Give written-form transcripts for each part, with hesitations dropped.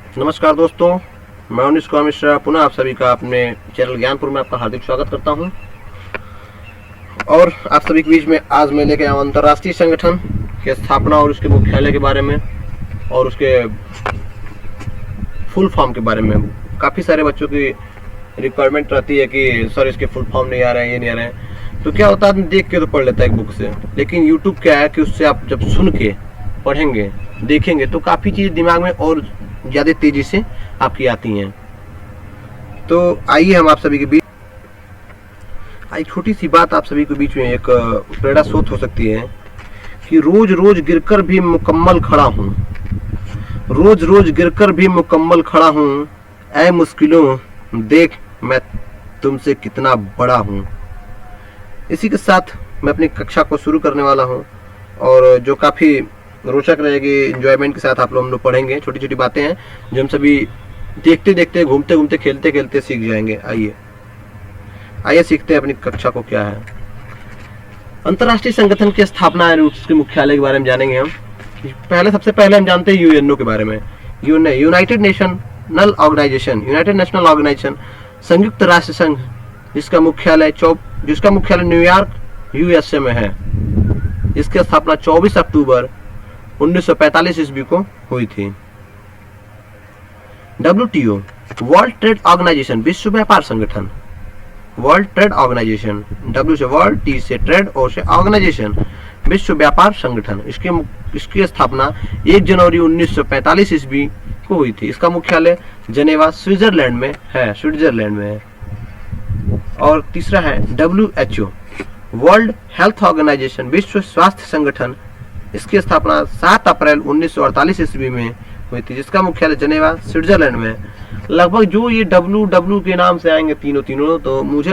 नमस्कार दोस्तों, मैं उनिश कुमार मिश्रा पुनः आप सभी का अपने चैनल ज्ञानपुर में आपका हार्दिक स्वागत करता हूं। और आप सभी के बीच में आज मैं लेके आया अंतर्राष्ट्रीय संगठन की स्थापना और उसके मुख्यालय के बारे में और उसके फुल फॉर्म के बारे में। काफ़ी सारे बच्चों की रिक्वायरमेंट रहती है कि सर इसके फुल फॉर्म नहीं आ रहे हैं, ये नहीं आ रहे हैं। तो क्या होता है, आदमी देख के तो पढ़ लेता है एक बुक से, लेकिन यूट्यूब क्या है कि उससे आप जब सुन के पढ़ेंगे देखेंगे तो काफ़ी चीज़ दिमाग में और ज़्यादा तेजी से आपकी आती हैं। तो आइए हम आप सभी के बीच एक छोटी सी बात आप सभी के बीच में एक प्रेरणा स्रोत हो सकती है कि रोज रोज गिरकर भी मुकम्मल खड़ा हूँ, रोज रोज गिरकर भी मुकम्मल खड़ा हूँ, ऐ मुश्किलों देख मैं तुमसे कितना बड़ा हूँ। इसी के साथ मैं अपनी कक्षा को शुरू करने वाला हूँ और जो काफ़ी रोचक रहेगी, एंजॉयमेंट के साथ आप लोग हम लोग पढ़ेंगे। छोटी छोटी बातें हैं जो हम सभी देखते देखते, घूमते घूमते, खेलते खेलते सीख जाएंगे। आइए सीखते हैं अपनी कक्षा को क्या है। अंतर्राष्ट्रीय संगठन की स्थापना और उसके मुख्यालय के बारे में जानेंगे हम। सबसे पहले हम जानते हैं यूएनओ के बारे में। यूनाइटेड नेशनल ऑर्गेनाइजेशन, संयुक्त राष्ट्र संघ, जिसका मुख्यालय न्यूयॉर्क यूएसए में है। इसकी स्थापना 24 अक्टूबर 1945 ईस्वी को हुई थी। WTO, वर्ल्ड ट्रेड ऑर्गेनाइजेशन, विश्व व्यापार संगठन। वर्ल्ड ट्रेड ऑर्गेनाइजेशन, W से वर्ल्ड, T से ट्रेड, O से ऑर्गेनाइजेशन, विश्व व्यापार संगठन। इसकी स्थापना 1 जनवरी 1945 ईस्वी को हुई थी। इसका मुख्यालय जेनेवा स्विट्जरलैंड में है। और तीसरा है WHO, वर्ल्ड हेल्थ ऑर्गेनाइजेशन, विश्व स्वास्थ्य संगठन। इसकी स्थापना 7 अप्रैल 1948 ईस्वी में हुई थी, जिसका मुख्यालय जेनेवा स्विट्जरलैंड में। लगभग जो ये WW के नाम से आएंगे तीनों, तो मुझे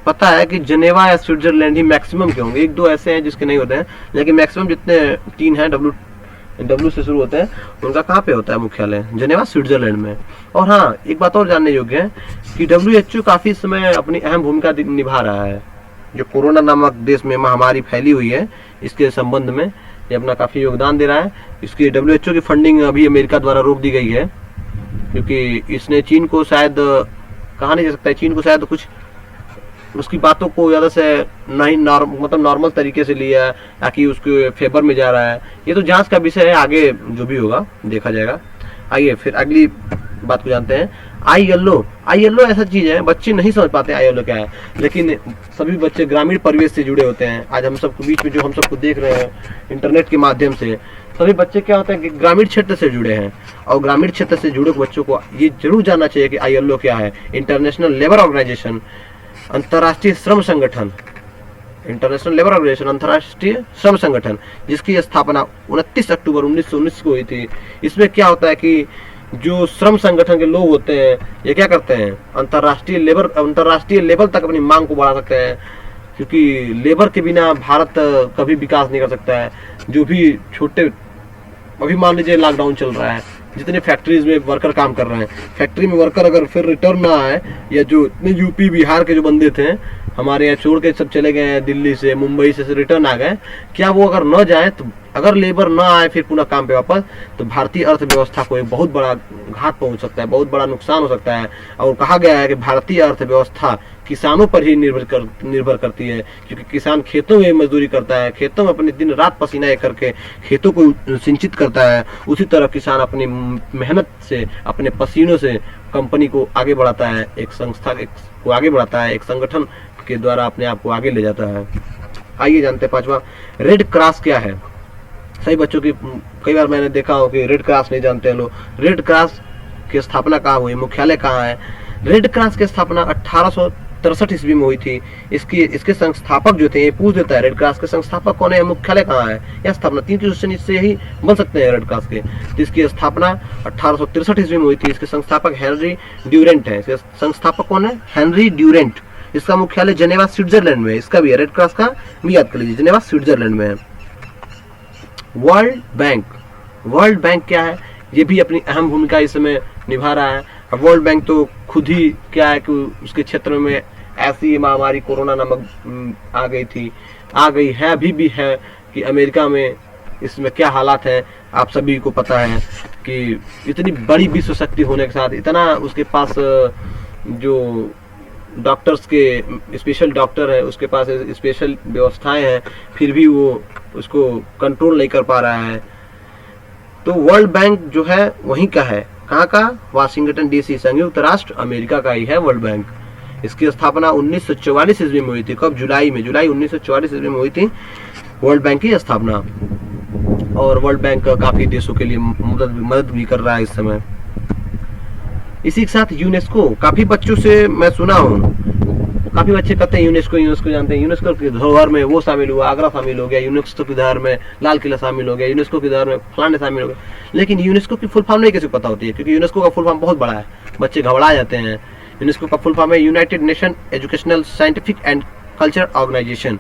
पता है कि जेनेवा या स्विट्जरलैंड ही मैक्सिमम के होंगे। 1-2 ऐसे हैं जिसके नहीं होते हैं, लेकिन मैक्सिमम जितने 3 हैं W से शुरू होते हैं, उनका कहाँ पे होता है मुख्यालय? जेनेवा स्विट्जरलैंड में। और हाँ, एक बात और जानने योग्य है कि WHO काफ़ी समय अपनी अहम भूमिका निभा रहा है। जो कोरोना नामक देश में महामारी फैली हुई है, इसके संबंध में ये अपना काफ़ी योगदान दे रहा है। इसकी WHO की फंडिंग अभी अमेरिका द्वारा रोक दी गई है, क्योंकि इसने चीन को शायद कहा नहीं जा सकता है, चीन को शायद कुछ उसकी बातों को ज़्यादा से नहीं नॉर्मल तरीके से लिया है, ताकि उसके फेवर में जा रहा है। ये तो जांच का विषय है, आगे जो भी होगा देखा जाएगा। आइए फिर अगली बात को जानते हैं। ILO ऐसा चीज़ है, बच्चे नहीं समझ पाते ILO क्या है, लेकिन सभी बच्चे ग्रामीण परिवेश से जुड़े होते हैं। आज हम सबको बीच में जो हम सबको देख रहे हैं इंटरनेट के माध्यम से, सभी बच्चे क्या होते हैं कि ग्रामीण क्षेत्र से जुड़े हैं। और ग्रामीण क्षेत्र से जुड़े बच्चों को ये जरूर जानना चाहिए कि ILO क्या है। इंटरनेशनल लेबर ऑर्गेनाइजेशन, अंतर्राष्ट्रीय श्रम संगठन, अंतर्राष्ट्रीय श्रम संगठन, जिसकी स्थापना 29 अक्टूबर 1919 को हुई थी। इसमें क्या होता है कि जो श्रम संगठन के लोग होते हैं, ये क्या करते हैं, अंतर्राष्ट्रीय लेवल तक अपनी मांग को बढ़ा सकते हैं, क्योंकि लेबर के बिना भारत कभी विकास नहीं कर सकता है। जो भी छोटे, अभी मान लीजिए लॉकडाउन चल रहा है, जितने फैक्ट्रीज में वर्कर काम कर रहे हैं, फैक्ट्री में वर्कर अगर फिर रिटर्न ना आए, या जो इतने यूपी बिहार के जो बंदे थे हमारे यहाँ छोड़ के सब चले गए हैं, दिल्ली से मुंबई से रिटर्न आ गए, क्या वो अगर न जाए, तो अगर लेबर ना आए फिर पुनः काम पे वापस, तो भारतीय अर्थव्यवस्था को एक बहुत बड़ा घात पहुंच सकता है, बहुत बड़ा नुकसान हो सकता है। और कहा गया है कि भारतीय अर्थव्यवस्था किसानों पर ही निर्भर करती है, क्योंकि किसान खेतों में मजदूरी करता है, खेतों में अपने दिन रात पसीना एक करके खेतों को सिंचित करता है। उसी तरह किसान अपनी मेहनत से, अपने पसीनों से कंपनी को आगे बढ़ाता है, एक संस्था को आगे बढ़ाता है, एक संगठन के द्वारा अपने आप को आगे ले जाता है। आइए जानते हैं 5वां, रेड क्रॉस क्या है। सही बच्चों की कई बार मैंने देखा हो कि रेड क्रॉस नहीं जानते हैं लोग। रेड क्रॉस की स्थापना कहाँ हुई, मुख्यालय कहाँ है? रेड क्रॉस की स्थापना 1863 ईस्वी में हुई थी। इसके संस्थापक जो थे, ये पूछ देता है रेड क्रॉस के संस्थापक कौन है, मुख्यालय कहाँ है, या स्थापना। 3 क्वेश्चन इससे ही बन सकते हैं रेड क्रॉस के। तो इसकी स्थापना 1863 ईस्वी में हुई थी। इसके संस्थापक हेनरी ड्यूरेंट है। इसके संस्थापक कौन है? Henry Durant. इसका मुख्यालय जेनेवा स्विट्जरलैंड में है। इसका भी है, रेड क्रॉस का भी याद कर लीजिए, जेनेवा स्विट्जरलैंड में है। वर्ल्ड बैंक क्या है? ये भी अपनी अहम भूमिका इस समय निभा रहा है। अब वर्ल्ड बैंक तो खुद ही क्या है कि उसके क्षेत्र में ऐसी महामारी कोरोना नामक आ गई है, अभी भी है, कि अमेरिका में इसमें क्या हालात हैं आप सभी को पता है कि इतनी बड़ी विश्व शक्ति होने के साथ इतना उसके पास जो डॉक्टर्स के स्पेशल डॉक्टर है, उसके पास स्पेशल व्यवस्थाएं हैं, फिर भी वो उसको कंट्रोल नहीं कर पा रहा है। तो वर्ल्ड बैंक जो है वहीं का है, कहाँ का? वाशिंगटन डीसी, संयुक्त राष्ट्र अमेरिका का ही है वर्ल्ड बैंक। इसकी स्थापना 1944 ईस्वी में हुई थी। कब? जुलाई 1944 ईस्वी में हुई थी वर्ल्ड बैंक की स्थापना। और वर्ल्ड बैंक काफी देशों के लिए मदद भी कर रहा है इस समय। इसी के साथ यूनेस्को, काफी बच्चों से मैं सुना हूँ, काफी बच्चे कहते हैं यूनेस्को जानते हैं। यूनेस्को की धरोहर में वो शामिल हुआ, आगरा शामिल हो गया, यूनेस्को की धरोहर में लाल किला शामिल हो गया, यूनेस्को की धरोहर में फलाने शामिल हो गया। लेकिन यूनेस्को की फुल फॉर्म नहीं किसी को पता होती है, क्योंकि यूनेस्को का फुल फॉर्म बहुत बड़ा है, बच्चे घबरा जाते हैं। यूनेस्को का फुल फॉर्म है United Nation Educational Scientific and Culture Organization.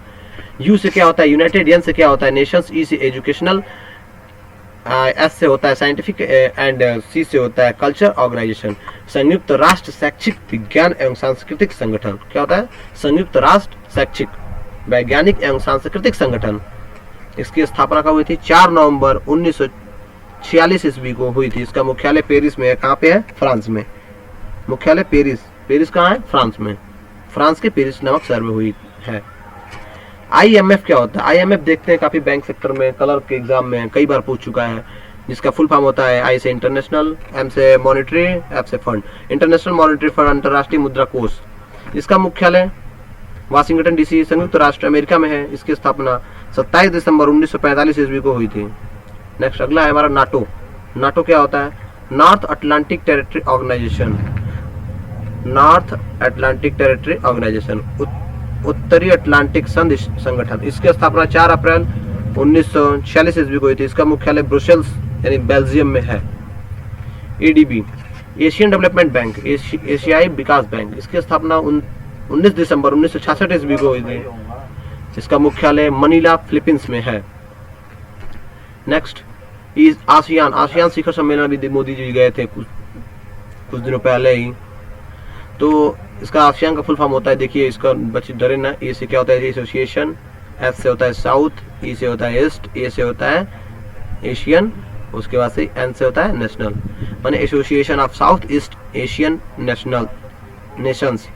U से क्या होता है यूनाइटेड, एन से क्या होता है नेशंस, ई से एजुकेशनल, एस से होता है साइंटिफिक एंड सी से होता है कल्चर ऑर्गेनाइजेशन। संयुक्त राष्ट्र शैक्षिक विज्ञान एवं सांस्कृतिक संगठन। क्या होता है? संयुक्त राष्ट्र शैक्षिक वैज्ञानिक एवं सांस्कृतिक संगठन। इसकी स्थापना कब हुई थी? 4 नवंबर 1946 ईस्वी को हुई थी। इसका मुख्यालय पेरिस में है। कहाँ पे है? फ्रांस में। मुख्यालय पेरिस। पेरिस कहाँ है? फ्रांस में। फ्रांस के पेरिस नामक शहर में हुई है। IMF क्या होता है? IMF देखते हैं काफी बैंक सेक्टर में, कलर के एग्जाम में कई बार पूछ चुका है। जिसका फुल फॉर्म होता है आई से इंटरनेशनल, एम से मॉनेटरी, एफ से फंड। इंटरनेशनल मॉनेटरी फंड, अंतरराष्ट्रीय मुद्रा कोष। इसका मुख्यालय वाशिंगटन डीसी, संयुक्त राष्ट्र अमेरिका में है। इसकी स्थापना 27 दिसंबर 1945 ईस्वी को हुई थी। नेक्स्ट अगला है हमारा नाटो। नाटो क्या होता है? North Atlantic Territory Organization. North Atlantic Territory Organization, उत्तरी अटलांटिक संधि संगठन। इसकी स्थापना 4 अप्रैल 1946 ईस्वी को हुई थी। इसका मुख्यालय ब्रुसेल्स यानी बेल्जियम में है। ADB, एशियन डेवलपमेंट बैंक, एशियाई विकास बैंक। इसकी स्थापना 19 दिसंबर 1966 ईस्वी को हुई थी। इसका मुख्यालय मनीला, फिलीपींस में है। Next ASEAN. आसियान शिखर सम्मेलन भी मोदी जी गए थे कुछ दिनों पहले ही। तो इसका आसियान का फुल फॉर्म होता है, देखिए इसका बच्चे डरे ना। ए से क्या होता है? एसोसिएशन, एस से होता है साउथ, ई से होता है ईस्ट, ए से होता है एशियन, उसके बाद से एन से होता है नेशनल, माने association of south east Asian national Nations.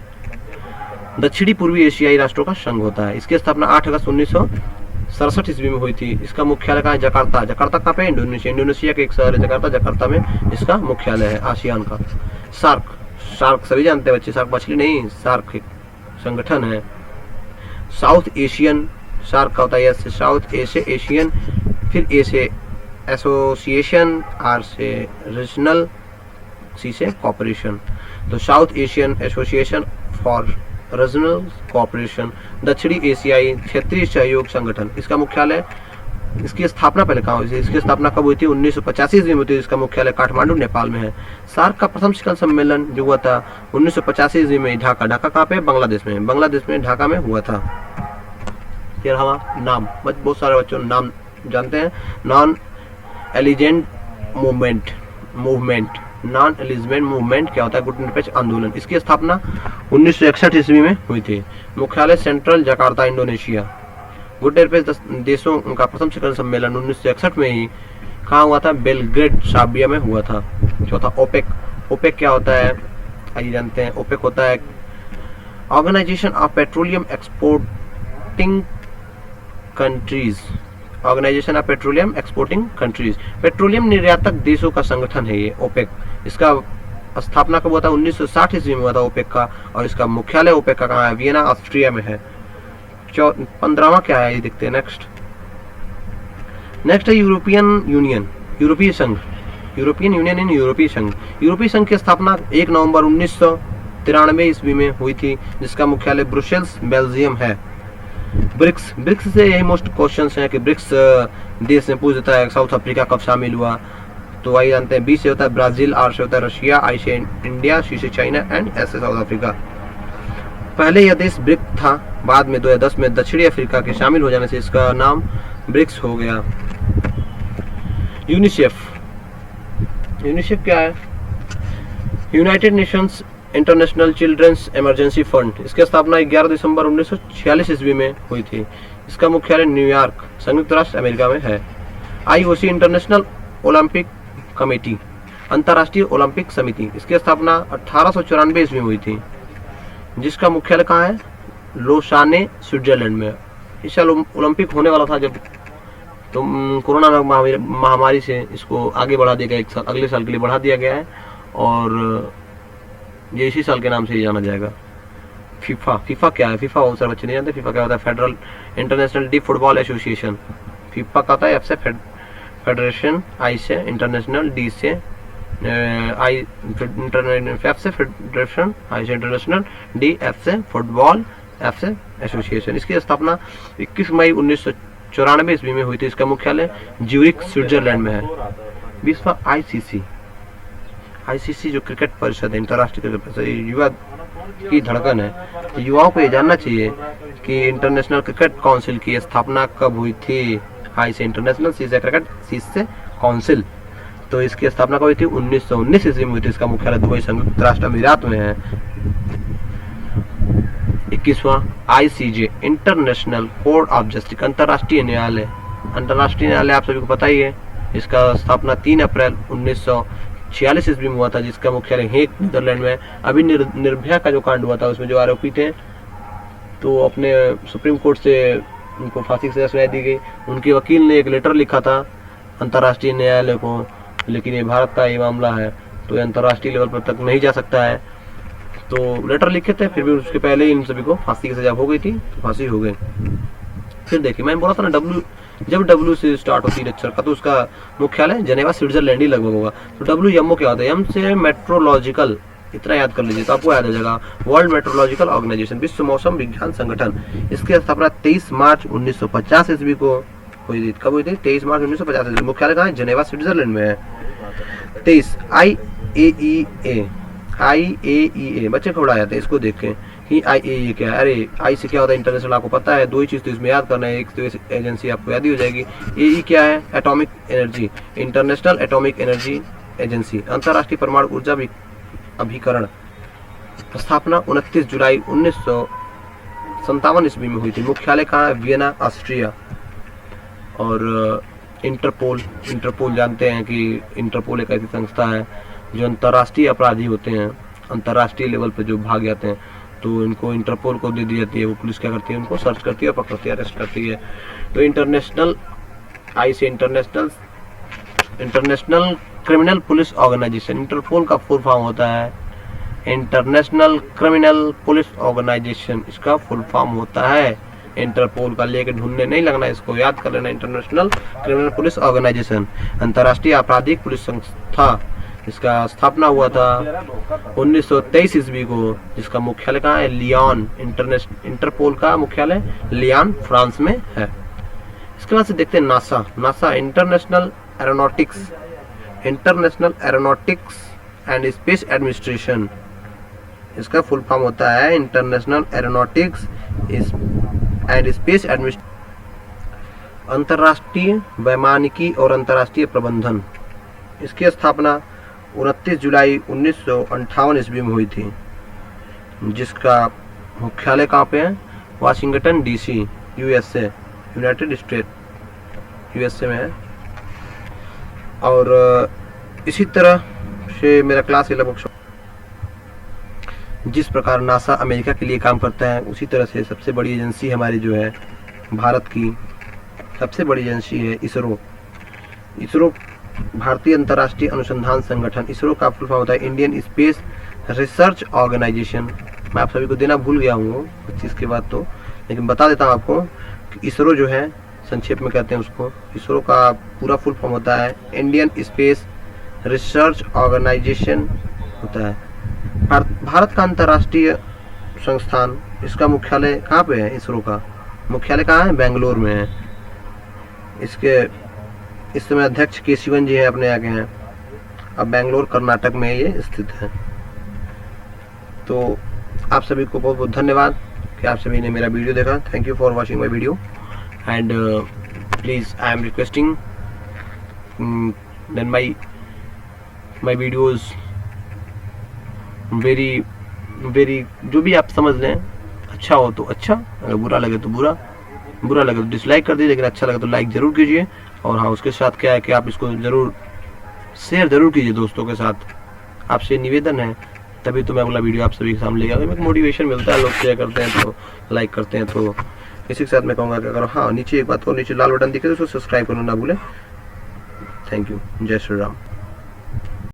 दक्षिणी पूर्वी एशियाई राष्ट्रों का संघ होता है। इसकी स्थापना 8 अगस्त 1967 ईस्वी में हुई थी। इसका मुख्यालय कहाँ है? जकार्ता। जकार्ता कहाँ पे? इंडोनेशिया। इंडोनेशिया के एक शहर है जकार्ता। जकार्ता में इसका मुख्यालय है आसियान का। सार्क, सार्क सभी जानते हैं बच्चे, सार्क मछली नहीं, सार्क एक संगठन है। साउथ एशियन, सार्क का होता है एस से साउथ, ए से एशियन, फिर ए से एसोसिएशन, आर से रीजनल, सी से कॉपरेशन। तो South Asian Association for Regional Cooperation, दक्षिणी एशियाई क्षेत्रीय सहयोग संगठन। इसका मुख्यालय, इसकी स्थापना पहले कहाँ हुई थी? इसकी स्थापना कब हुई थी? 1985 ईस्वी में हुई थी। इसका मुख्यालय काठमांडू नेपाल में है। सार्क का प्रथम शिखर सम्मेलन जो हुआ था 1985 ईस्वी में ढाका। ढाका कहाँ पे? बांग्लादेश में। बांग्लादेश में ढाका में हुआ था। फिर हमारा नाम, बहुत सारे बच्चों नाम जानते हैं। Non aligned movement, non alignment movement क्या होता है? गुटनिरपेक्ष आंदोलन। इसकी स्थापना 1961 ईस्वी में हुई थी। मुख्यालय सेंट्रल जकार्ता, इंडोनेशिया। गुटनिरपेक्ष देशों का प्रथम शिखर सम्मेलन 1961 में ही कहाँ हुआ था? बेलग्रेड, सर्बिया में हुआ था। चौथा ओपेक। ओपेक क्या होता है? आइए जानते हैं। ओपेक होता है organization of petroleum exporting countries. Organization of petroleum exporting countries, petroleum निर्यातक देशों का संगठन है ये ओपेक। इसका स्थापना कब हुआ था? 1960 ईस्वी में हुआ था ओपेक का। और इसका मुख्यालय ओपेक का कहाँ है? वियना, ऑस्ट्रिया में है। 15वां क्या है ये देखते हैं। नेक्स्ट है यूरोपियन यूनियन, यूरोपीय संघ। यूरोपियन यूनियन इन यूरोपीय संघ। यूरोपीय संघ की स्थापना 1 नवंबर 1993 ईस्वी में हुई थी, जिसका मुख्यालय ब्रुसेल्स, बेल्जियम है। ब्रिक्स, ब्रिक्स से यही मोस्ट क्वेश्चंस हैं कि ब्रिक्स देश में पूछ देता है साउथ अफ्रीका कब शामिल हुआ। तो वही जानते हैं। बी से होता है ब्राजील, आर से होता है रशिया, आई से इंडिया, सी से चाइना एंड एस से साउथ अफ्रीका। पहले यह देश ब्रिक था, बाद में 2010 में दक्षिणी अफ्रीका के शामिल हो जाने से इसका नाम ब्रिक्स हो गया। यूनिसेफ, यूनिसेफ क्या है? United Nations International Children's Emergency Fund. इसकी स्थापना 11 दिसंबर 1946 ईस्वी में हुई थी। इसका मुख्यालय न्यूयॉर्क, संयुक्त राष्ट्र अमेरिका में है। IOC इंटरनेशनल ओलंपिक कमेटी, अंतर्राष्ट्रीय ओलंपिक समिति, इसकी स्थापना 1894 ईस्वी में हुई थी, जिसका मुख्यालय कहाँ है? लोसाने, स्विट्जरलैंड में। इस साल ओलंपिक होने वाला था जब, तो कोरोना महामारी से इसको आगे बढ़ा दिया गया, एक साल, अगले साल के लिए बढ़ा दिया गया है, और ये इसी साल के नाम से ही जाना जाएगा। फीफा, फीफा क्या है? फीफा बहुत सारे बच्चे नहीं जानते। फीफा क्या होता है? Federal international D football association. FIFA का होता है एफ से फेडरेशन, आई से इंटरनेशनल, डी से आई एफ से फेडरेशन, आई से इंटरनेशनल, डी एफ से फुटबॉल, एफ से एसोसिएशन। इसकी स्थापना 21 मई 1994 ईस्वी में हुई थी। इसका मुख्यालय ज्यूरिख, स्विट्जरलैंड में है। 20वां आईसीसी जो क्रिकेट परिषद है, अंतर्राष्ट्रीय क्रिकेट परिषद, युवा की धड़कन है। युवाओं को ये जानना चाहिए कि इंटरनेशनल क्रिकेट काउंसिल की स्थापना कब हुई थी? आई से इंटरनेशनल, सी से क्रिकेट, सी से काउंसिल। तो इसकी स्थापना कब हुई थी? 1919 ईस्वी में हुई थी। इसका मुख्यालय दुबई, संयुक्त राष्ट्र अमीरात में है। 21वां ICJ international court of justice, अंतर्राष्ट्रीय न्यायालय। अंतर्राष्ट्रीय न्यायालय आप सभी को पता ही है। इसका स्थापना 3 अप्रैल 1946 ईस्वी में हुआ था, जिसका मुख्यालय हेग, नीदरलैंड में। अभी निर्भया का जो कांड हुआ था, उसमें जो आरोपी थे, तो अपने सुप्रीम कोर्ट से उनको फांसी की सजा सुनाई दी गई। उनके वकील ने एक लेटर लिखा था अंतर्राष्ट्रीय न्यायालय को, लेकिन ये भारत का ये मामला है, तो ये अंतर्राष्ट्रीय लेवल पर तक नहीं जा सकता है। तो लेटर लिखे थे, फिर भी उसके पहले ही इन सभी को फांसी की सजा हो गई थी, तो फांसी हो गई। फिर देखिए, मैं बोला था ना, जब डब्ल्यू से स्टार्ट होती है अक्षर का, तो उसका मुख्यालय जेनेवा, स्विट्जरलैंड ही लगभग होगा। तो डब्ल्यू क्या होता है? एम से मेट्रोलॉजिकल, इतना याद कर लीजिए तो आपको याद हो जाएगा। वर्ल्ड मेट्रोलॉजिकल ऑर्गेनाइजेशन, विश्व मौसम विज्ञान संगठन। इसकी स्थापना 23 मार्च 1950 ईस्वी को हुई थी। कब हुई थी? 23 मार्च 1950 ईस्वी। मुख्यालय कहाँ है? जेनेवा, स्विट्जरलैंड में है। 23 IAEA, बच्चे खबड़ा जाते हैं इसको देख के कि IAEA क्या है। अरे आई से क्या होता है? इंटरनेशनल, आपको पता है। दो ही चीज तो इसमें याद करना है, एक तो एजेंसी आपको याद ही हो जाएगी। AE क्या है? Atomic energy, international atomic energy agency, अंतर्राष्ट्रीय परमाणु ऊर्जा अभिकरण। स्थापना 29 जुलाई 1957 ईस्वी में हुई थी। मुख्यालय कहाँ है? Vienna, Austria. और इंटरपोल जानते हैं कि इंटरपोल एक ऐसी संस्था है जो अंतर्राष्ट्रीय अपराधी होते हैं, अंतर्राष्ट्रीय लेवल पे जो भाग जाते हैं, तो इनको इंटरपोल को दे दी जाती है। वो पुलिस क्या करती है? उनको सर्च करती है, पकड़ती है, अरेस्ट करती है। तो इंटरनेशनल, आई से international criminal police organization. Interpol का फुल फॉर्म होता है इंटरनेशनल क्रिमिनल पुलिस ऑर्गेनाइजेशन, इसका फुल फॉर्म होता है। इंटरपोल का लेके ढूंढने नहीं लगना, इसको याद कर लेना। इंटरनेशनल क्रिमिनल पुलिस ऑर्गेनाइजेशन, अंतर्राष्ट्रीय आपराधिक पुलिस संस्था। इसका स्थापना हुआ था 1923 ईस्वी को, जिसका मुख्यालय कहाँ है? लियोन। इंटरपोल का मुख्यालय लियोन, फ्रांस में है। इसके बाद से देखते हैं NASA international aeronautics and space administration. इसका फुल फॉर्म होता है international aeronautics and space administration, अंतर्राष्ट्रीय वैमानिकी और अंतर्राष्ट्रीय प्रबंधन। इसकी स्थापना 29 जुलाई 1958 ईस्वी में हुई थी, जिसका मुख्यालय कहाँ पे है? Washington DC, USA, United state, USA में है। और इसी तरह से मेरा क्लास लगभग, जिस प्रकार नासा अमेरिका के लिए काम करता है, उसी तरह से सबसे बड़ी एजेंसी हमारी जो है भारत की सबसे बड़ी एजेंसी है इसरो। भारतीय अंतर्राष्ट्रीय अनुसंधान संगठन। इसरो का फुल फॉर्म होता है इंडियन स्पेस रिसर्च ऑर्गेनाइजेशन। मैं आप सभी को देना भूल गया हूँ 25 के बाद तो, लेकिन बता देता हूँ आपको कि इसरो जो है, संक्षेप में कहते हैं उसको, इसरो का पूरा फुल फॉर्म होता है इंडियन स्पेस रिसर्च ऑर्गेनाइजेशन होता है। भारत का अंतर्राष्ट्रीय संस्थान, इसका मुख्यालय कहाँ पे है? इसरो का मुख्यालय कहाँ है? बेंगलोर में है। इस समय अध्यक्ष के शिवन जी है, अपने यहाँ के हैं। अब बेंगलोर कर्नाटक में ये स्थित है। तो आप सभी को बहुत बहुत धन्यवाद कि आप सभी ने मेरा वीडियो देखा। Thank you for watching my video and please I am requesting then my videos very जो भी आप समझ लें, अच्छा हो तो अच्छा, अगर बुरा लगे तो बुरा लगे तो डिसलाइक कर दीजिए, लेकिन अच्छा लगे तो लाइक जरूर कीजिए। और हाँ, उसके साथ क्या है कि आप इसको ज़रूर शेयर ज़रूर कीजिए दोस्तों के साथ, आपसे निवेदन है, तभी तो मैं अगला वीडियो आप सभी के सामने लेकर एक मोटिवेशन मिलता है, लोग शेयर करते हैं तो, लाइक करते हैं तो। इसी के साथ मैं कहूँगा कि अगर हाँ नीचे एक बात और, नीचे लाल बटन दिखे तो उसको सब्सक्राइब करना ना भूलें। Thank you. जय श्री राम।